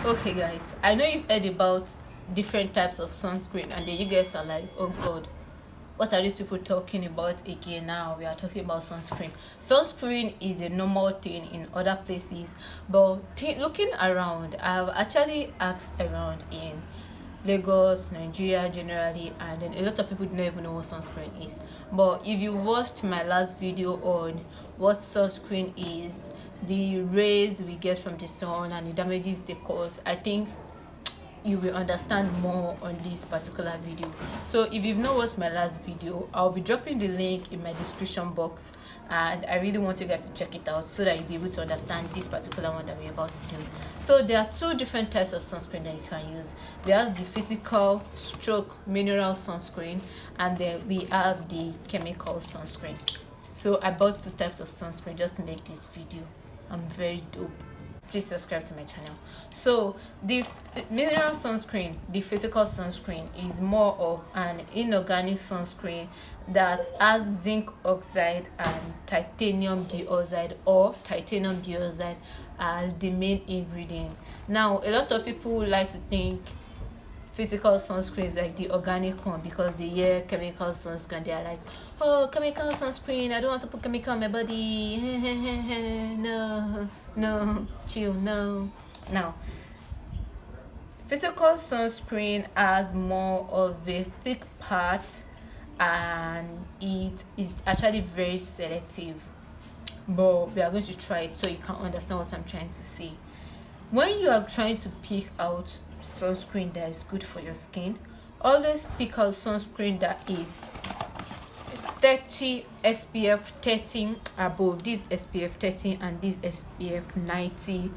Okay guys, I know you've heard about different types of sunscreen, and then you guys are like, oh god, what are these people talking about again? Now we are talking about sunscreen. Sunscreen is a normal thing in other places, but looking around, I've actually asked around in Lagos, Nigeria generally, and then a lot of people don't even know what sunscreen is. But if you watched my last video on what sunscreen is, the rays we get from the sun and the damages they cause, I think you will understand more on this particular video. So if you've not watched my last video, I'll be dropping the link in my description box, and I really want you guys to check it out so that you'll be able to understand this particular one that we're about to do. So there are two different types of sunscreen that you can use. We have the physical stroke mineral sunscreen, and then we have the chemical sunscreen. So I bought two types of sunscreen just to make this video. I'm very dope. Please subscribe to my channel. So the mineral sunscreen, the physical sunscreen, is more of an inorganic sunscreen that has zinc oxide and titanium dioxide, or titanium dioxide, as the main ingredient. Now a lot of people like to think physical sunscreen is like the organic one, because they hear chemical sunscreen, they are like, oh, chemical sunscreen, I don't want to put chemical on my body. No, chill, no. Now physical sunscreen has more of a thick part, and it is actually very selective, but we are going to try it so you can understand what I'm trying to say. When you are trying to pick out sunscreen that is good for your skin, always pick out sunscreen that is 30 SPF 30 above. This SPF 30 and this SPF 90,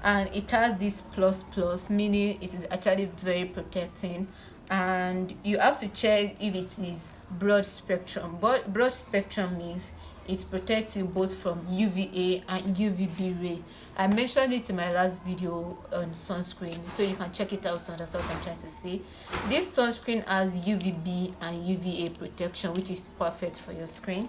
and it has this plus, meaning it is actually very protecting. And you have to check if it is broad spectrum. But broad spectrum means it protects you both from UVA and UVB ray. I mentioned it in my last video on sunscreen, so you can check it out to understand what I'm trying to say. This sunscreen has UVB and UVA protection, which is perfect for your skin.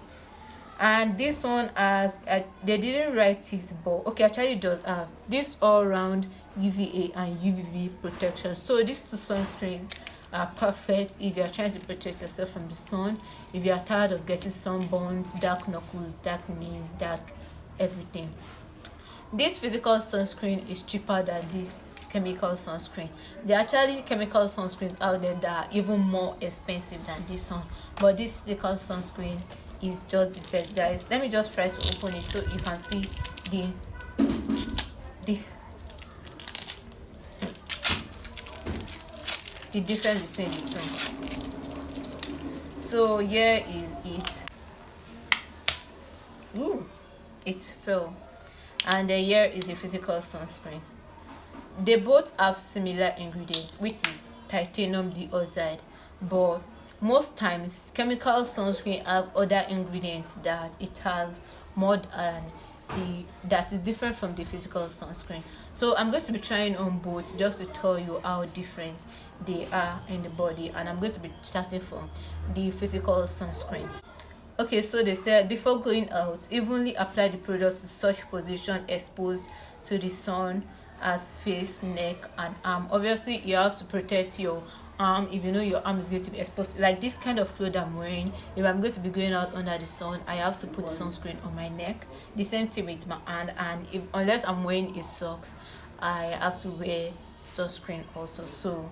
And this one has they didn't write it, but okay, actually it does have this all-round UVA and UVB protection. So these two sunscreens are perfect if you are trying to protect yourself from the sun, if you are tired of getting sunburns, dark knuckles, dark knees, dark everything. This physical sunscreen is cheaper than this chemical sunscreen. There are actually chemical sunscreens out there that are even more expensive than this one, but this physical sunscreen is just the best, guys. Let me just try to open it so you can see the difference between the two. So here is it. Ooh, it fell. And here is the physical sunscreen. They both have similar ingredients, which is titanium dioxide, but most times chemical sunscreen have other ingredients that it has more than that is different from the physical sunscreen. So I'm going to be trying on both just to tell you how different they are in the body, and I'm going to be starting from the physical sunscreen. Okay, so they said before going out, evenly apply the product to such position exposed to the sun as face, neck, and arm. Obviously you have to protect your arm. If you know your arm is going to be exposed, like this kind of clothes I'm wearing, if I'm going to be going out under the sun, I have to put sunscreen on my neck. The same thing with my hand, and if unless I'm wearing a socks, I have to wear sunscreen also. So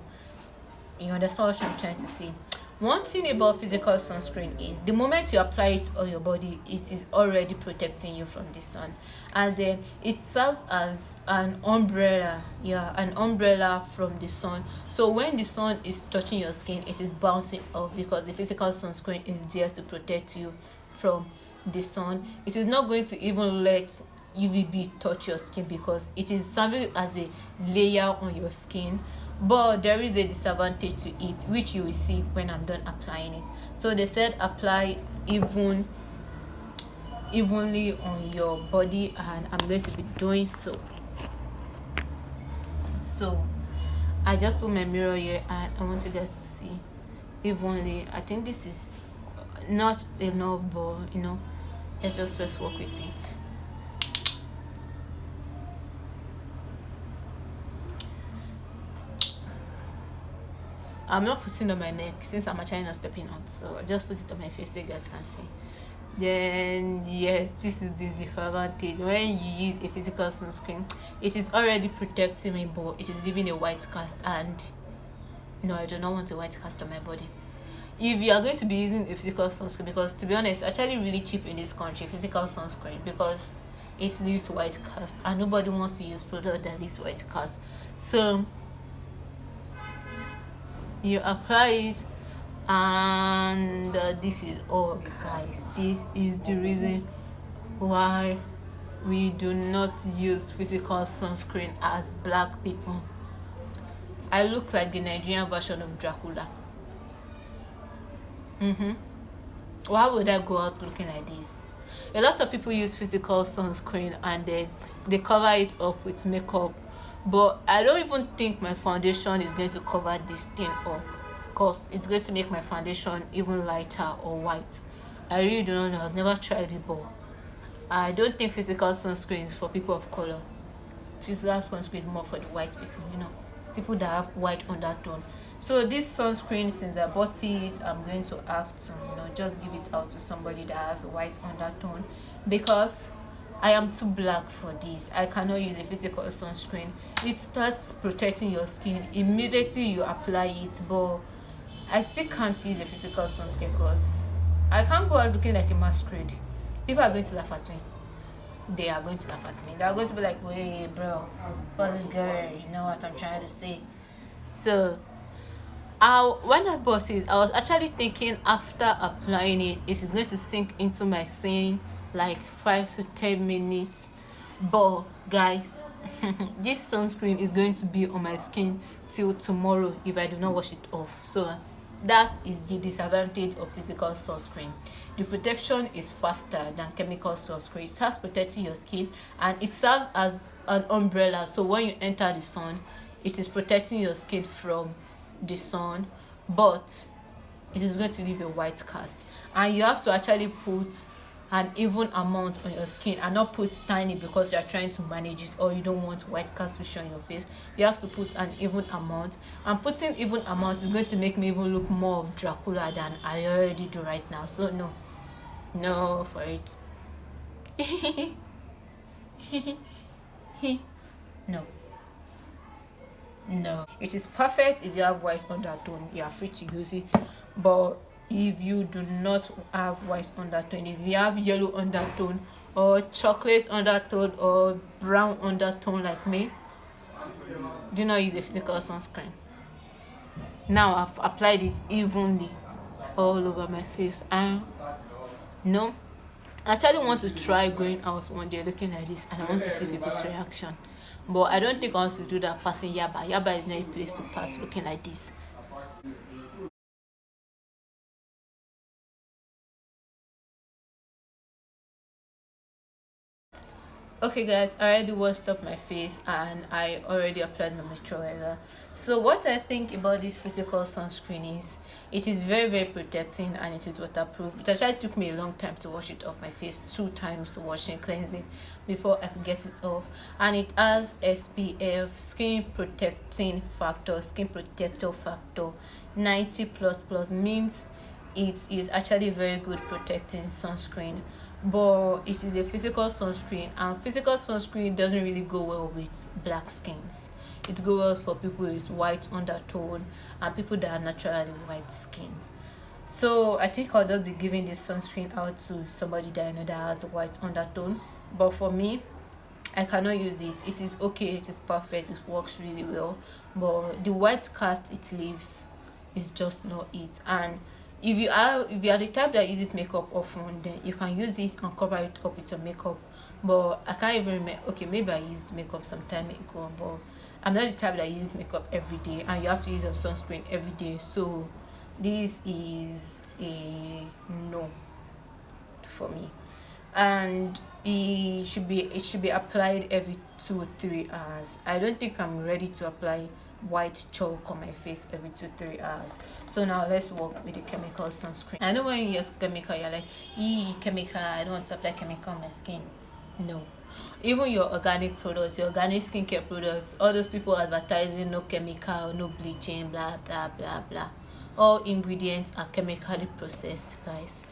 you understand what I'm trying to say. One thing about physical sunscreen is the moment you apply it on your body, it is already protecting you from the sun, and then it serves as an umbrella, an umbrella from the sun. So when the sun is touching your skin, it is bouncing off, because the physical sunscreen is there to protect you from the sun. It is not going to even let UVB touch your skin, because it is serving as a layer on your skin. But there is a disadvantage to it, which you will see when I'm done applying it. So they said apply evenly on your body, and I'm going to be doing so. So I just put my mirror here, and I want you guys to see evenly. I think this is not enough, but let's just first work with it. I'm not putting it on my neck since I'm actually not stepping out, so I just put it on my face so you guys can see. Then yes, this is the disadvantage. When you use a physical sunscreen, it is already protecting me, but it is leaving a white cast, and no, I do not want a white cast on my body. If you are going to be using a physical sunscreen, because to be honest, it's actually really cheap in this country, physical sunscreen, because it leaves white cast and nobody wants to use product that leaves white cast. So you apply it, and this is all, guys. This is the reason why we do not use physical sunscreen as black people. I look like the Nigerian version of Dracula. Why would I go out looking like this? A lot of people use physical sunscreen and they cover it up with makeup, but I don't even think my foundation is going to cover this thing up, because it's going to make my foundation even lighter or white. I really don't know. I've never tried it, but I don't think physical sunscreen is for people of color. Physical sunscreen is more for the white people, people that have white undertone. So this sunscreen, since I bought it, I'm going to have to just give it out to somebody that has a white undertone, because I am too black for this. I cannot use a physical sunscreen. It starts protecting your skin immediately you apply it, but I still can't use a physical sunscreen because I can't go out looking like a masquerade. People are going to laugh at me. They are going to laugh at me. They are going to be like, wait, bro, what's this girl? You know what I'm trying to say? So when I bought it, I was actually thinking after applying it, it is going to sink into my skin like 5 to 10 minutes. But guys, this sunscreen is going to be on my skin till tomorrow if I do not wash it off. So that is the disadvantage of physical sunscreen. The protection is faster than chemical sunscreen. It starts protecting your skin and it serves as an umbrella. So when you enter the sun, it is protecting your skin from the sun, but it is going to leave a white cast, and you have to actually put an even amount on your skin and not put tiny because you're trying to manage it or you don't want white cast to show on your face. You have to put an even amount, and putting even amount is going to make me even look more of Dracula than I already do right now. So no for it. No, it is perfect if you have white undertone. You are free to use it, but if you do not have white undertone, if you have yellow undertone or chocolate undertone or brown undertone like me, do not use a physical sunscreen. Now I've applied it evenly all over my face, and I actually want to try going out one day looking like this, and I want to see people's reaction. But I don't think I want to do that passing Yaba. Yaba is not a place to pass looking like this. Okay guys, I already washed up my face and I already applied my moisturizer. So what I think about this physical sunscreen is it is very, very protecting and it is waterproof. It actually took me a long time to wash it off my face, 2 times washing, cleansing before I could get it off. And it has SPF, skin protector factor 90++, means it is actually very good protecting sunscreen, but it is a physical sunscreen, and physical sunscreen doesn't really go well with black skins. It goes well for people with white undertone and people that are naturally white skin. So I think I'll just be giving this sunscreen out to somebody that I know that has a white undertone, but for me, I cannot use it. It is okay, it is perfect, it works really well, but the white cast it leaves is just not it. And if you are the type that uses makeup often, then you can use it and cover it up with your makeup. But I can't even remember. Okay, maybe I used makeup some time ago, but I'm not the type that uses makeup every day, and you have to use your sunscreen every day. So this is a no for me. And it should be applied every 2 or 3 hours. I don't think I'm ready to apply white chalk on my face every 2 or 3 hours. So now let's work with the chemical sunscreen. I know when you use chemical, you're like, chemical, I don't want to apply chemical on my skin. No, Even your organic products, your organic skincare products, all those people advertising no chemical, no bleaching, blah blah blah blah, all ingredients are chemically processed, guys.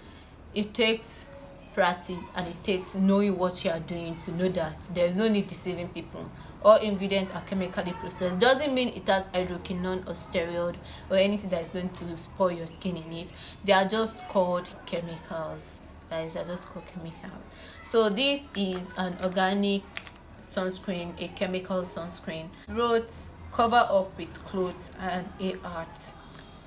It takes practice and it takes knowing what you are doing to know that there's no need deceiving people. All ingredients are chemically processed. Doesn't mean it has hydroquinone or steroid or anything that is going to spoil your skin in it. They are just called chemicals, guys. Are just called chemicals. So this is an organic sunscreen, a chemical sunscreen. Wrote cover up with clothes and a art.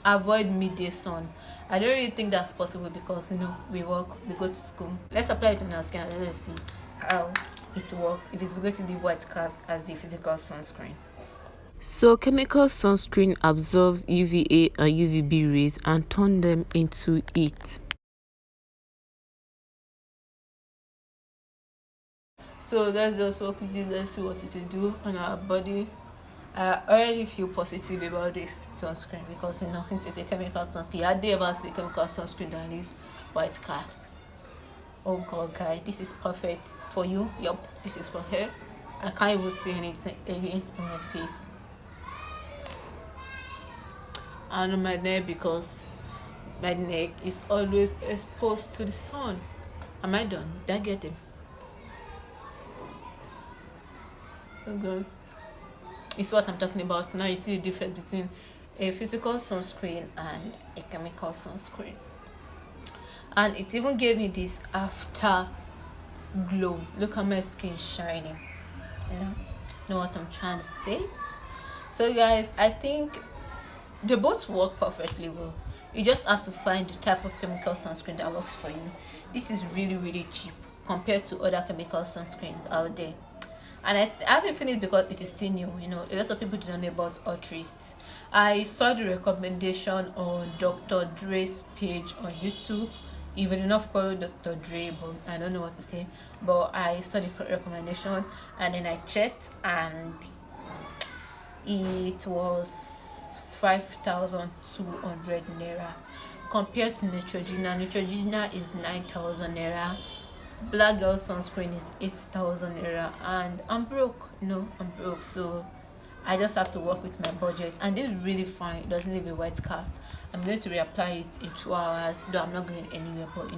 Avoid midday sun. I don't really think that's possible because we work, we go to school. Let's apply it on our skin and let's see how it works, if it's going to leave white cast as the physical sunscreen. So chemical sunscreen absorbs UVA and UVB rays and turn them into heat. So let's just work with this. Let's see what it will do on our body. I already feel positive about this sunscreen because it's a chemical sunscreen. Had they ever see chemical sunscreen that is white cast? Oh god, guys, this is perfect for you. Yup, this is for her. I can't even see anything again on my face and on my neck because my neck is always exposed to the sun. Am I done? Did I get them? Okay. It's what I'm talking about. Now you see the difference between a physical sunscreen and a chemical sunscreen. And it even gave me this after glow. Look at my skin shining. Know what I'm trying to say? So guys, I think they both work perfectly well. You just have to find the type of chemical sunscreen that works for you. This is really, really cheap compared to other chemical sunscreens out there. And I haven't finished because it is still new. A lot of people do not know about Ultrist. I saw the recommendation on Dr. Dre's page on YouTube. Even enough follow Dr. Dre, but I don't know what to say. But I saw the recommendation and then I checked and it was 5,200 naira compared to Neutrogena. Neutrogena is 9,000 naira. Black Girl sunscreen is 8,000 naira, and I'm broke. I'm broke, so I just have to work with my budget. And this is really fine. It doesn't leave a white cast. I'm going to reapply it in 2 hours, though I'm not going anywhere, but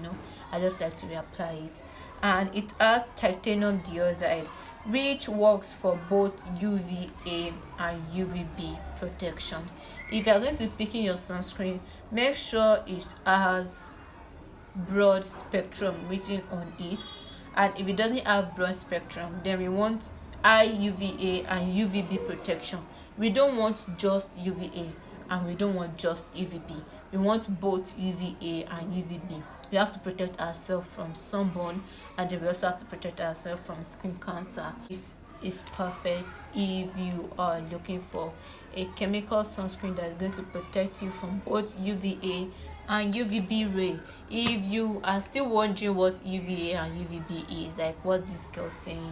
I just like to reapply it. And it has titanium dioxide, which works for both UVA and UVB protection. If you're going to pick in your sunscreen, make sure it has broad spectrum written on it, and if it doesn't have broad spectrum, then we want high UVA and UVB protection. We don't want just UVA and we don't want just UVB. We want both UVA and UVB. We have to protect ourselves from sunburn, and then we also have to protect ourselves from skin cancer. This is perfect if you are looking for a chemical sunscreen that is going to protect you from both UVA and UVB ray. If you are still wondering what UVA and UVB is, like what's this girl saying,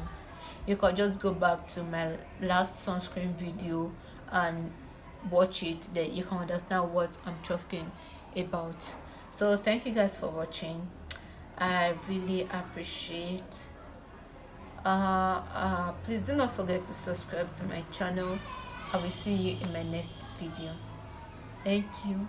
you can just go back to my last sunscreen video and watch it. Then you can understand what I'm talking about. So thank you guys for watching. I really appreciate. Please do not forget to subscribe to my channel. I will see you in my next video. Thank you.